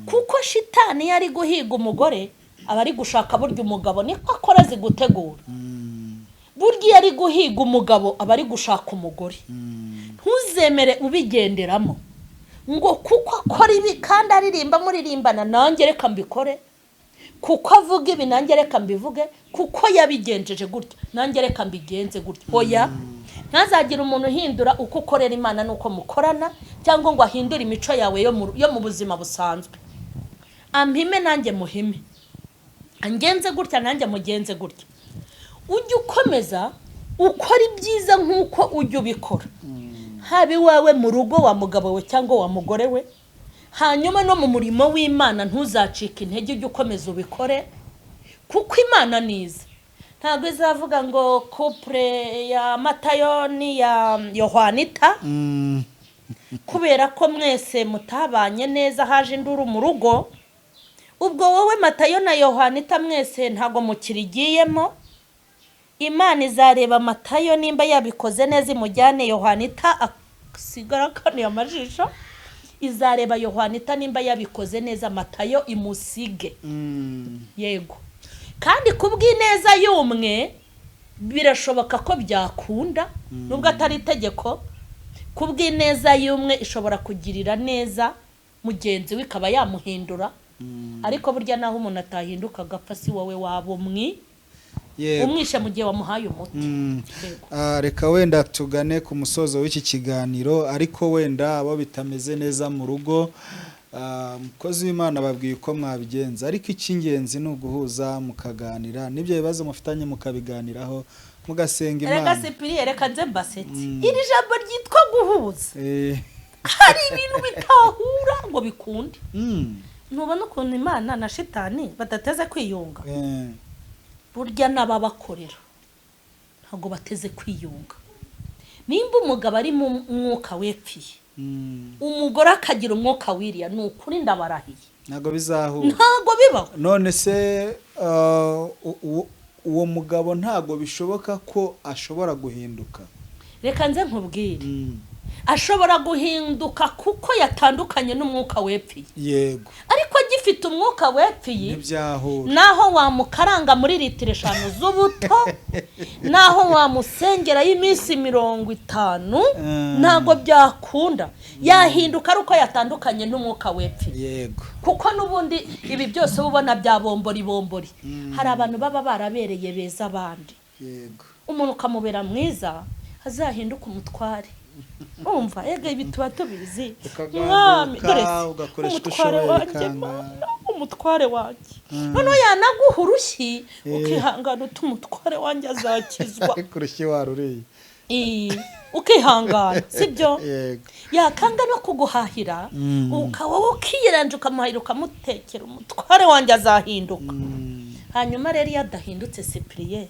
Kuko shitani yari guhiga umugore aba ari gushaka burya umugabo niko akora zigutegura. Burya yari guhiga umugabo aba ari gushaka umugore. Ntuzemere ubigenderamo ngo kuko akora ibi kandi aririmba muririmbana nanjye reka mbikore, kuko avuga ibi nanjye reka mbivuge, kuko yabigenjeje gutya nanjye reka mbigenze gutya. Oya, ntazagira umuntu uhindura uko ukorera Imana nuko mukorana cyangwa ngo ahindure imico yawe yo mu buzima busanzwe. Ampime nanjye muhime, angenze gutya nanjye mugenze gutya. Ujye ukomeza ukora ibyiza nkuko ujye ubikora, haba iwawe mu rugo wa mugabo we cyangwa wa mugore we. Hanyuma no mu murimo w'Imana ntuzacike intege, ujye ukomeza ubikore kuko Imana niza. Ntabwo izavuga ngo couple ya Matayo ni ya Yohanita kubera ko mwese mutabanye neza haje induru mu rugo, ubwo wowe Matayo na Yohanita mwese ntago mukirigiyemo. Imana izareba Matayo nimba yabikoze neza imujyane Yohanita asigara kane amajisho. Izareba Yohanita nimba yabikoze neza Matayo imusige. Yego. Kandi kubw'ineza y'umwe birashoboka ko byakunda nubwo atari itegeko. Kubw'ineza y'umwe ishobora kugirira neza mugenzi we ikaba yamuhindura. Ariko burya naho umuntu atahinduka agapfa si wowe wabo umwishe mu gihe wamuhaye umuti. Reka wenda tugane ku musozo w'iki kiganiro, ariko wenda abo bitameze neza mu rugo, mukozi w'Imana babwiye uko mwabigenza, ariko icy'ingenzi ni uguhuza mukaganira n'ibyo bibazo mufitanye mukabiganiraho mugasenga Imana. Reka Sipiriye reka nze mbasetse iri jambo ryitwa guhuza. Hari ibintu bitahura ngo bikunde. Ntubona ukuntu Imana na shitani badateze kwiyunga. Burya n'ababakorera ntabwo bateze kwiyunga. Nimba umugabo ari mu mwuka wepfiye, umugore akagira umwuka wiriya, ni ukuri ndabarahiye ntabwo bizahura, ntabwo bibaho. None se uwo mugabo ntabwo bishoboka ko ashobora guhinduka? Reka nze nkubwire, ashobora guhinduka kuko yatandukanye n'umwuka wepfiye. Yego. Ariko agifite umwuka wepfiye ntibyahura. Naho wamukaranga muri litiro 5 z'ubuto, naho wamusengera y'iminsi 50, ntago byakunda. Yahinduka aruko yatandukanye n'umwuka wepfiye. Yego. Kuko nubundi ibi byose ubona bya bombori. Hari abantu baba barabereye beza abandi. Yego. Umuntu ukamubera mwiza azahinduka umutware. Umva ega ibi tuba tubizi. Mwami dore umutware wanjye noneho yanaguha urushyi ukihangana umutware wanjye azakizwa. Kurushyi waruriye. Ukihangana sibyo? Yakanga no kuguhahira ukawowe ukiyiranje ukamuhahira ukamutekera, umutware wanjye azahinduka. Hanyuma rero yadahindutse Sipiriye,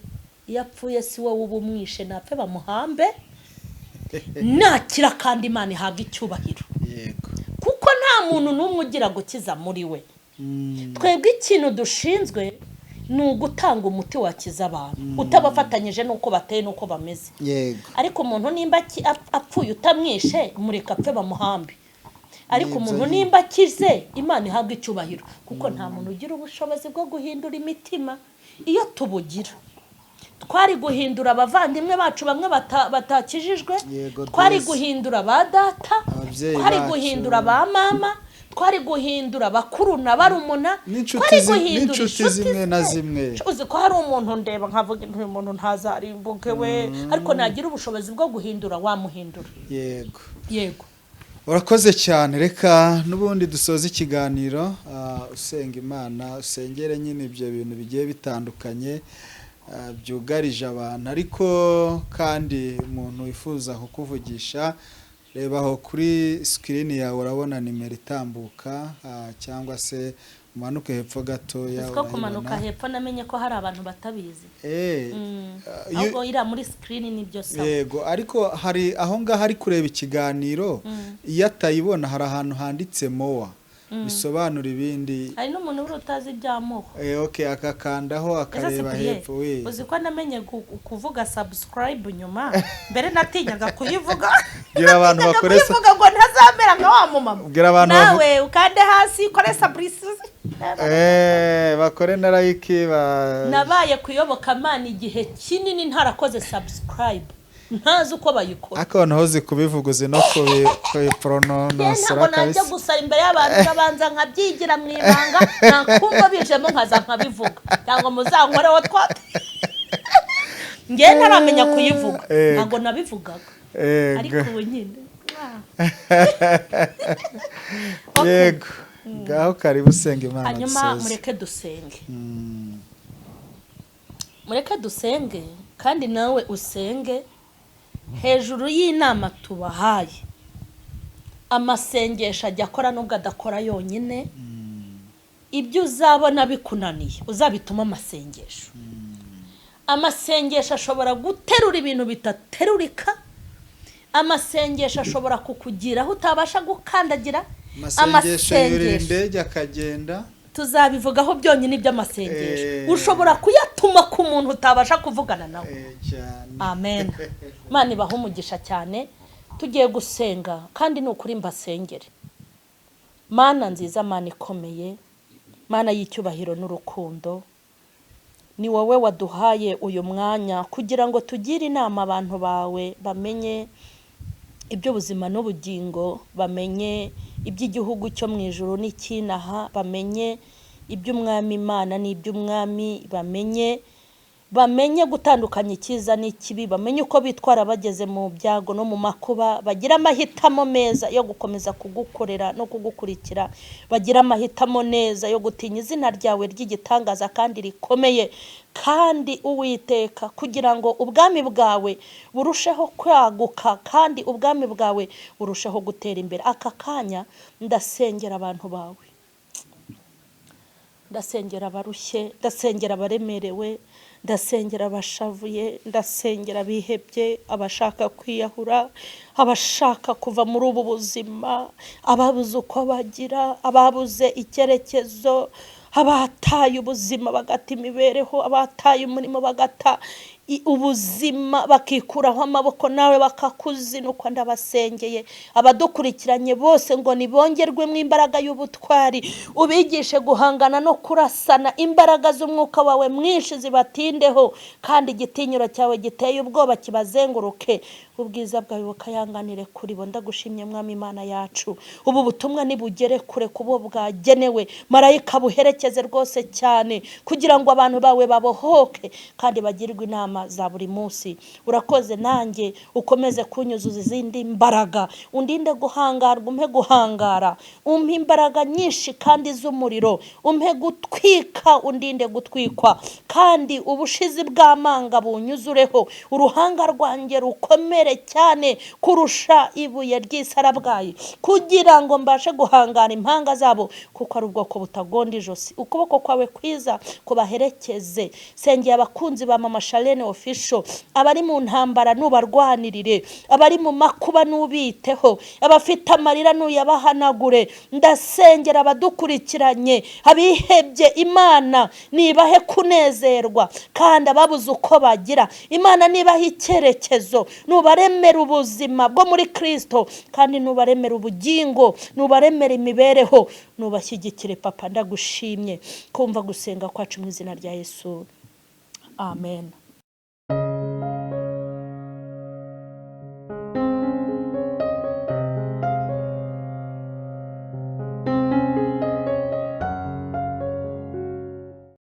yapfuye si wowe ubumwishe napfe bamuhambe nakira kandi Imana ihabwa icyubahiro. Yego. Kuko nta muntu n'umwe ugira gukiza muri we. Twebwe ikintu dushinzwe ni ugutanga umuti wakiza abantu utabafatanyije nuko bateye nuko bameze. Yego. Ariko umuntu nimba apfuye utamwishe mureka apfe bamuhambe. Ariko umuntu nimba akize Imana ihabwa icyubahiro kuko nta muntu ugira ubushobozi bwo guhindura imitima. Iyo tubugira twari guhindura abavandimwe bacu bamwe batakijijwe, Yego, twari Desi. guhindura ba data, Ababyeyi twari bacu. guhindura ba mama, twari guhindura bakuru na barumuna, n'inshuti zimwe na zimwe. uzi ko hari umuntu ndeba nkavuga uyu muntu ntazarimbuke we, ariko nagira ubushobozi bwo guhindura wamuhindura. Yego urakoze cyane. Reka n'ubundi dusoza ikiganiro usenga Imana, usengere nyine ibyo bintu bigiye bitandukanye byugarije abantu, ariko kandi umuntu wifuza kukuvugisha, reba aho kuri screen yawe urabona nimero itambuka, cyangwa se umanuke hepfo gatoya. Uko kumanuka hepfo namenye ko hari abantu batabizi. Ahubwo ira muri screen nibyo sawa. Yego, ariko hari aho ngaho ari kureba ikiganiro, iyo atayibona hari ahantu handitse mowa bisobanura ibindi. Hari n'umuntu utazi iby'amoko. Okay, akakandaho akareba hepfo. Uzi ko namenye kuvuga subscribe nyuma, mbere natinyaga kuyivuga. Gira abantu bakoresha kuyivuga ngo ntazamera nka wa mumama. Gira abantu nawe ukande hasi kore subscribe. Bakore na like nabaye kuyoboka Imana igihe kinini ntarakoze subscribe. Ntazi uko bayikora. Akono hozi kubivuguze no kubiprononosera kabisa. Najya gusa imbere y'abantu babanza nkabyigira mu ibanga, nakumva bijemo nkaza nkabivuga. Cyangwa muzankoreho twate. Ngiye ntaramenya kuyivuga. Ntago nabivugaga. Ariko ubu nyine. Yego. Ngaho karibu usenga Imana. Hanyuma mureke dusenge. Mureke dusenge kandi nawe usenge. Hejuru y'inama tubahaye, amasengesho ajya akora nubwo adakora yonyine. Ibyo uzabona bikunaniye uzabituma amasengesho. Amasengesho ashobora guterura ibintu bitaterurika. Amasengesho ashobora kukugira aho utabasha gukandagira. Amasengesho y'urinde akagenda. Tuzabivugaho byonyine iby'amasengesho. Ushobora kuyatuma ku muntu utabasha kuvugana nawe. Amen. Imana ibahe umugisha cyane. Tugiye gusenga kandi n'ukuri mbasengere. Mana nziza, Mana ikomeye, Mana y'icyubahiro n'urukundo, ni wowe waduhaye uyu mwanya kugira ngo tugire inama abantu bawe, bamenye iby'ubuzima n'ubugingo, bamenye iby'igihugu cyo mu ijuru n'ikinaha, bamenye iby'umwami Imana n'iby'umwami, bamenye gutandukanya icyiza n'ikibi, bamenye uko bitwara bageze mu byago no mu makuba, bagira amahitamo meza yo gukomeza kugukorera no kugukurikira, bagira amahitamo neza yo gutinya izina ryawe ry'igitangaza kandi rikomeye. Kandi Uwiteka, kugira ngo ubwami bwawe burusheho kwaguka kandi ubwami bwawe burusheho gutera imbere. Aka kanya ndasengera abantu bawe, ndasengera abarushye, ndasengera abaremerewe, ndasengera abashavuye, ndasengera abihebye, abashaka kwiyahura, abashaka kuva muri ubu buzima, ababuze uko bagira, ababuze icyerekezo, abataye ubuzima bagata imibereho, abataye umurimo bagata ubuzima, bakikuraho amaboko nawe bakakuzinukwa. Ndabasengeye abadukurikiranye bose ngo nibongerwemo imbaraga y'ubutwari, ubigishe guhangana no kurasana, imbaraga z'umwuka wawe mwinshi zibatindeho, kandi igitinyiro cyawe giteye ubwoba kibazenguruke, ubwiza bwawe bukayanganire kuri bo. Ndagushimye Mwami Imana yacu, ubu butumwa nibugere kure kubo bwagenewe, marayika buherekeze rwose cyane, kugira ngo abantu bawe babohoke kandi bagirwe inama za buri munsi. Urakoze, nanjye ukomeze kunyuzuza izindi mbaraga, undinde guhangarwa, umpe guhangara, umpe imbaraga nyinshi kandi z'umuriro, umpe gutwika, undinde gutwikwa, kandi ubushizi bw'amanga bunyuzureho, uruhanga rwanjye rukomere cyane kurusha ibuye ry'isarabwayi, kugira ngo mbashe guhangara impanga zabo, kuko ari ubwoko butagonda ijosi. Ukuboko kwawe kwiza kubaherekeze. Sengeye abakunzi ba M.Charlene official, abari mu ntambara nubarwanirire, abari mu makuba nubiteho, abafite amarira nuyabahanagure. Ndasengera abadukurikiranye, abihebye, Imana nibahe kunezerwa, kandi ababuze uko bagira, Imana nibahe icyerekezo, nubaremera ubuzima bwo muri Kristo, kandi nubaremera ubugingo, nubaremera imibereho, nubashyigikire. Papa, ndagushimye kumva gusenga kwacu mu izina rya Yesu. Amen.